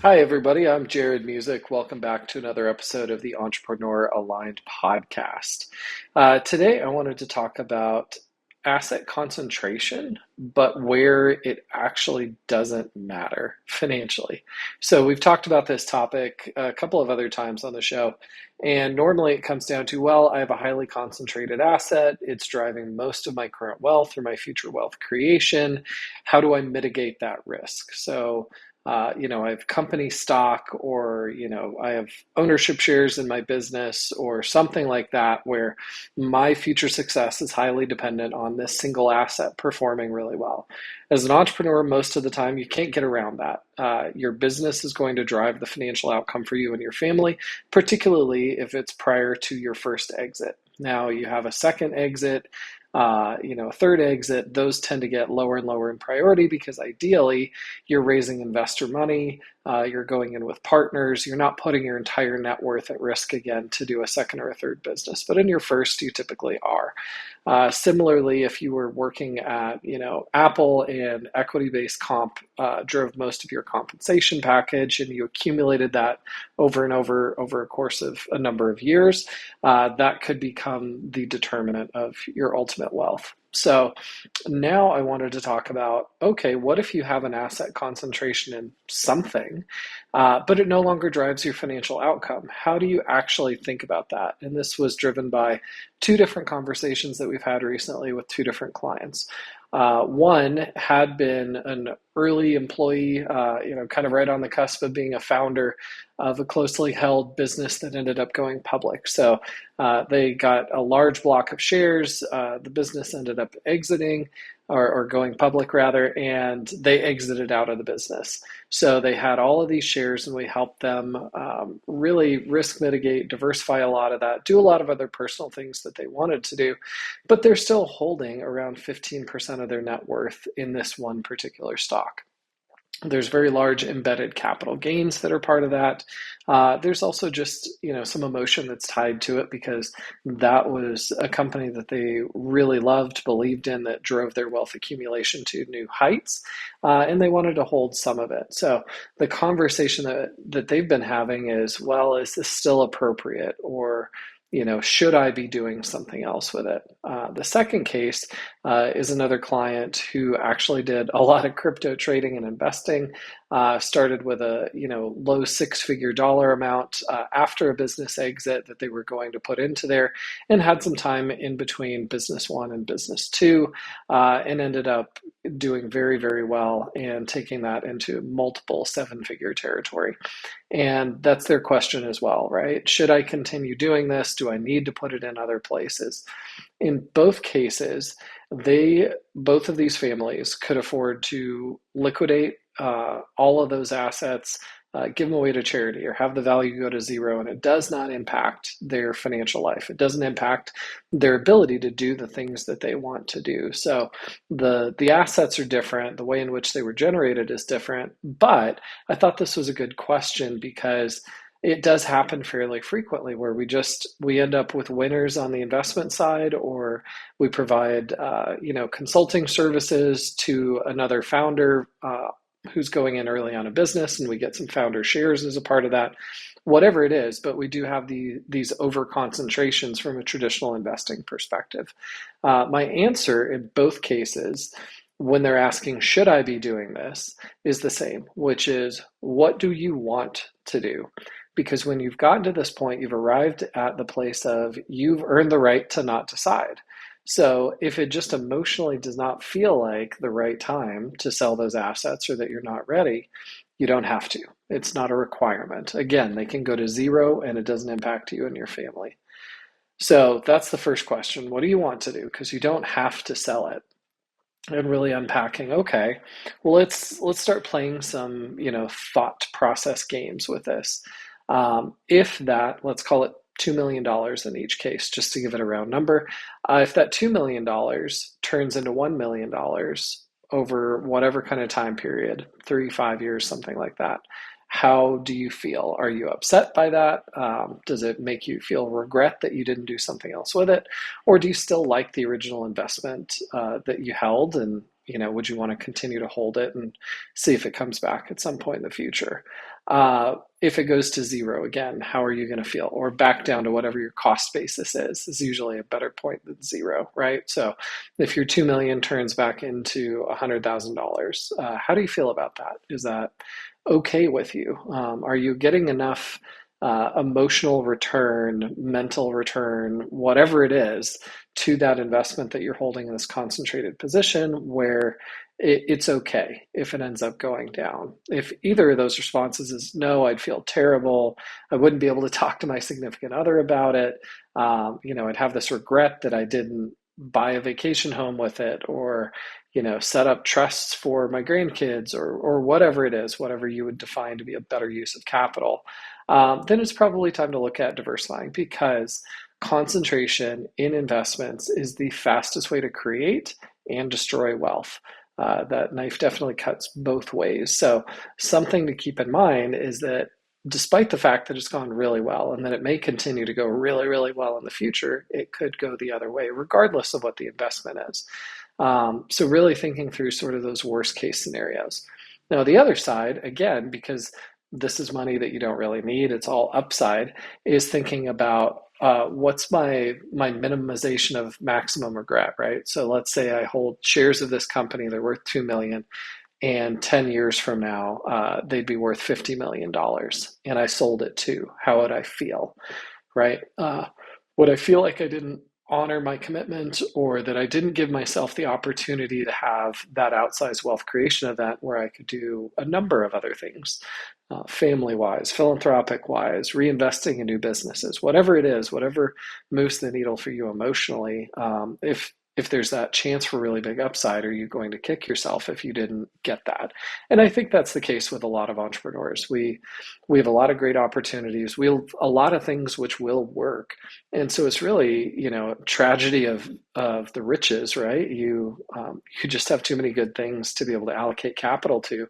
Hi, everybody. I'm Jarrod Musick. Welcome back to another episode of the Entrepreneur Aligned podcast. Today, I wanted to talk about asset concentration, but where it actually doesn't matter financially. So, we've talked about this topic a couple of other times on the show, and normally it comes down to, well, I have a highly concentrated asset. It's driving most of my current wealth or my future wealth creation. How do I mitigate that risk? I have company stock or, I have ownership shares in my business or something like that where my future success is highly dependent on this single asset performing really well. As an entrepreneur, most of the time, you can't get around that. Your business is going to drive the financial outcome for you and your family, particularly if it's prior to your first exit. Now you have a second exit, a third exit, those tend to get lower and lower in priority because ideally you're raising investor money, you're going in with partners, you're not putting your entire net worth at risk again to do a second or a third business. But in your first, you typically are. Similarly, if you were working at, Apple and equity-based comp drove most of your compensation package and you accumulated that over and over a course of a number of years, that could become the determinant of your ultimate wealth. So now I wanted to talk about, okay, what if you have an asset concentration in something, but it no longer drives your financial outcome? How do you actually think about that? And this was driven by two different conversations that we've had recently with two different clients. One had been an early employee, kind of right on the cusp of being a founder of a closely held business that ended up going public. So they got a large block of shares. The business ended up exiting or going public rather, and they exited out of the business. So they had all of these shares and we helped them really risk mitigate, diversify a lot of that, do a lot of other personal things that they wanted to do, but they're still holding around 15% of their net worth in this one particular stock. There's very large embedded capital gains that are part of that. There's also just, some emotion that's tied to it because that was a company that they really loved, believed in, that drove their wealth accumulation to new heights, and they wanted to hold some of it. So the conversation that they've been having is, well, is this still appropriate? Or should I be doing something else with it? The second case is another client who actually did a lot of crypto trading and investing, started with a low six-figure dollar amount after a business exit that they were going to put into there, and had some time in between business one and business two, and ended up doing very, very well and taking that into multiple seven-figure territory. And that's their question as well, right? Should I continue doing this? Do I need to put it in other places? In both cases, both of these families could afford to liquidate all of those assets, give them away to charity, or have the value go to zero, and it does not impact their financial life. It doesn't impact their ability to do the things that they want to do. So the assets are different, the way in which they were generated is different, but I thought this was a good question because it does happen fairly frequently where we end up with winners on the investment side, or we provide consulting services to another founder who's going in early on a business, and we get some founder shares as a part of that, whatever it is. But we do have these over concentrations from a traditional investing perspective. My answer in both cases, when they're asking, should I be doing this, is the same, which is, what do you want to do? Because when you've gotten to this point, you've arrived at the place of you've earned the right to not decide. So if it just emotionally does not feel like the right time to sell those assets, or that you're not ready, you don't have to. It's not a requirement. Again, they can go to zero and it doesn't impact you and your family. So that's the first question. What do you want to do? Because you don't have to sell it. And really unpacking, okay, well, let's start playing some, thought process games with this. If that, let's call it $2 million in each case, just to give it a round number. If that $2 million turns into $1 million over whatever kind of time period, 35 years, something like that, how do you feel? Are you upset by that? Does it make you feel regret that you didn't do something else with it? Or do you still like the original investment that you held and would you want to continue to hold it and see if it comes back at some point in the future? If it goes to zero again, how are you going to feel? Or back down to whatever your cost basis is usually a better point than zero, right? So if your 2 million turns back into $100,000, how do you feel about that? Is that okay with you? Are you getting enough emotional return, mental return, whatever it is, to that investment that you're holding in this concentrated position where it's okay if it ends up going down? If either of those responses is no, I'd feel terrible. I wouldn't be able to talk to my significant other about it. I'd have this regret that I didn't buy a vacation home with it, or set up trusts for my grandkids, or whatever it is, whatever you would define to be a better use of capital. Then it's probably time to look at diversifying, because concentration in investments is the fastest way to create and destroy wealth. That knife definitely cuts both ways. So something to keep in mind is that despite the fact that it's gone really well and that it may continue to go really, really well in the future, it could go the other way, regardless of what the investment is. So really thinking through sort of those worst case scenarios. Now, the other side, again, because this is money that you don't really need, it's all upside, is thinking about what's my minimization of maximum regret, right? So let's say I hold shares of this company, they're worth 2 million, and 10 years from now, they'd be worth $50 million, and I sold it too. How would I feel, right? Would I feel like I didn't honor my commitment, or that I didn't give myself the opportunity to have that outsized wealth creation event where I could do a number of other things, family-wise, philanthropic-wise, reinvesting in new businesses, whatever it is, whatever moves the needle for you emotionally. If there's that chance for really big upside, are you going to kick yourself if you didn't get that? And I think that's the case with a lot of entrepreneurs. We have a lot of great opportunities. We have a lot of things which will work. And so it's really, tragedy of the riches, right? You just have too many good things to be able to allocate capital to.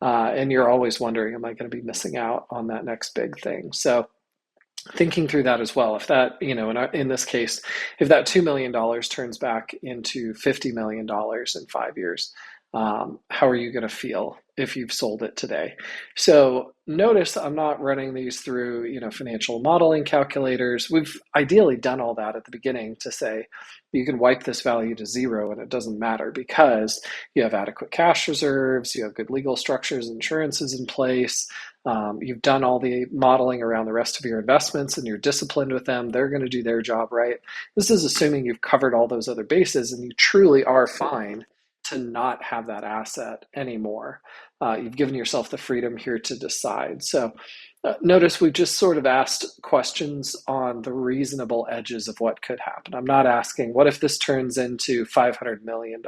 And you're always wondering, am I going to be missing out on that next big thing? So thinking through that as well. If that, in this case, if that $2 million turns back into $50 million in 5 years, how are you going to feel if you've sold it today? So notice I'm not running these through, financial modeling calculators. We've ideally done all that at the beginning to say you can wipe this value to zero and it doesn't matter, because you have adequate cash reserves, you have good legal structures, insurances in place. You've done all the modeling around the rest of your investments and you're disciplined with them. They're going to do their job right. This is assuming you've covered all those other bases and you truly are fine to not have that asset anymore. You've given yourself the freedom here to decide. So notice we've just sort of asked questions on the reasonable edges of what could happen. I'm not asking, what if this turns into $500 million,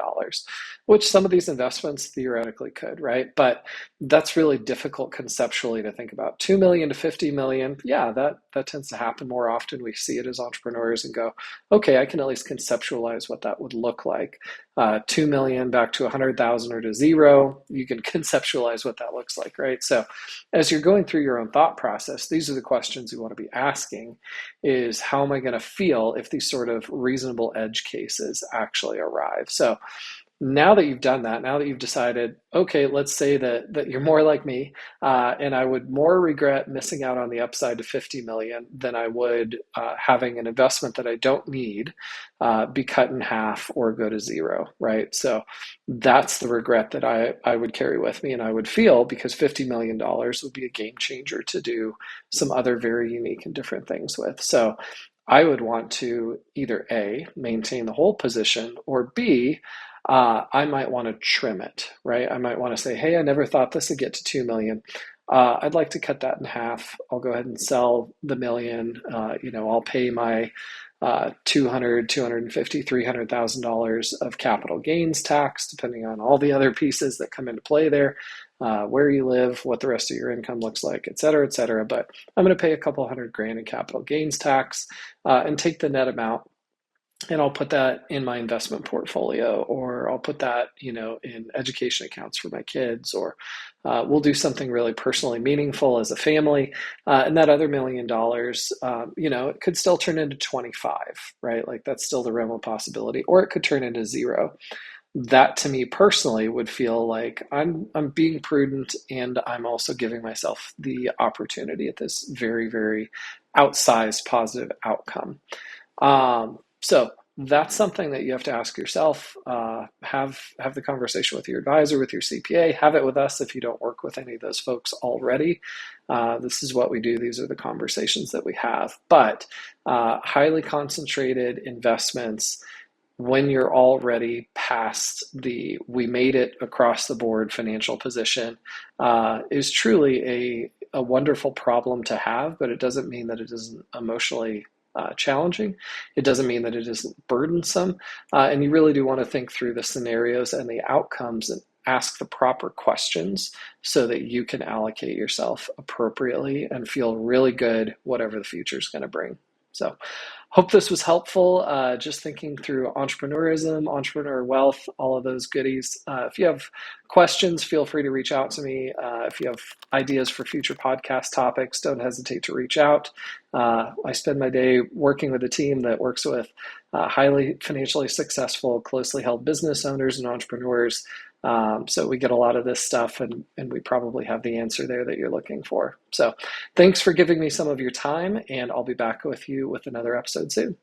which some of these investments theoretically could, right? But that's really difficult conceptually to think about. 2 million to 50 million, yeah, that tends to happen more often. We see it as entrepreneurs and go, okay, I can at least conceptualize what that would look like. 2 million back to 100,000 or to zero, you can conceptualize what that looks like, right? So as you're going through your own thought process, these are the questions you want to be asking: is how am I going to feel if these sort of reasonable edge cases actually arrive? So now that you've done that, now that you've decided, okay, let's say that you're more like me, and I would more regret missing out on the upside to 50 million than I would having an investment that I don't need be cut in half or go to zero, right? So that's the regret that I would carry with me and I would feel, because $50 million would be a game changer to do some other very unique and different things with. So I would want to either A, maintain the whole position, or B, I might want to trim it, right? I might want to say, hey, I never thought this would get to 2 million. I'd like to cut that in half. I'll go ahead and sell the million. I'll pay my $200,000, $250,000, $300,000 of capital gains tax, depending on all the other pieces that come into play there, where you live, what the rest of your income looks like, et cetera, et cetera. But I'm going to pay a couple $100,000 in capital gains tax and take the net amount, and I'll put that in my investment portfolio, or I'll put that, in education accounts for my kids, or we'll do something really personally meaningful as a family. And that other $1 million, it could still turn into 25, right? Like that's still the realm of possibility, or it could turn into zero. that to me personally would feel like I'm being prudent, and I'm also giving myself the opportunity at this very, very outsized positive outcome. So that's something that you have to ask yourself. Have the conversation with your advisor, with your CPA. Have it with us if you don't work with any of those folks already. This is what we do. These are the conversations that we have. But highly concentrated investments, when you're already past the we made it across the board financial position, is truly a wonderful problem to have, but it doesn't mean that it isn't emotionally challenging. It doesn't mean that it isn't burdensome. And you really do want to think through the scenarios and the outcomes and ask the proper questions so that you can allocate yourself appropriately and feel really good whatever the future is going to bring. So, hope this was helpful. Just thinking through entrepreneurism, entrepreneur wealth, all of those goodies. If you have questions, feel free to reach out to me. If you have ideas for future podcast topics, don't hesitate to reach out. I spend my day working with a team that works with highly financially successful, closely held business owners and entrepreneurs. So we get a lot of this stuff, and we probably have the answer there that you're looking for. So thanks for giving me some of your time, and I'll be back with you with another episode soon.